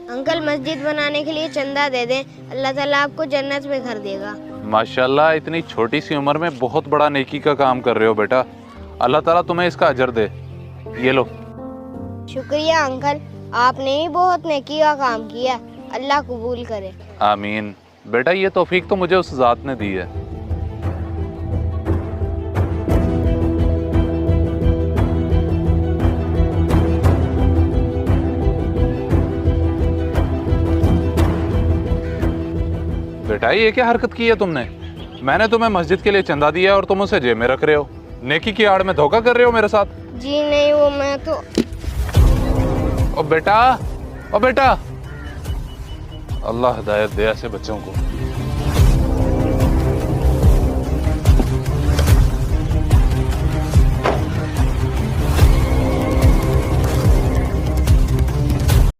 Uncle मस्जिद बनाने के लिए चंदा दे दें, अल्लाह ताला आपको जन्नत में घर देगा। माशाल्लाह, इतनी छोटी सी उम्र में बहुत बड़ा नेकी का काम कर रहे हो बेटा। अल्लाह ताला तुम्हें इसका अजर दे। ये लो। शुक्रिया अंकल, आपने ही बहुत नेकी का काम किया, अल्लाह कबूल करे। आमीन। बेटा ये तौफीक तो मुझे उस ज़ात ने दी है। बेटा ये क्या हरकत की है तुमने? मैंने तुम्हें मस्जिद के लिए चंदा दिया और तुम उसे जेब में रख रहे हो। नेकी की आड़ में धोखा कर रहे हो मेरे साथ। जी नहीं, वो मैं तो। ओ बेटा, ओ बेटा, अल्लाह हिदायत दे ऐसे बच्चों को।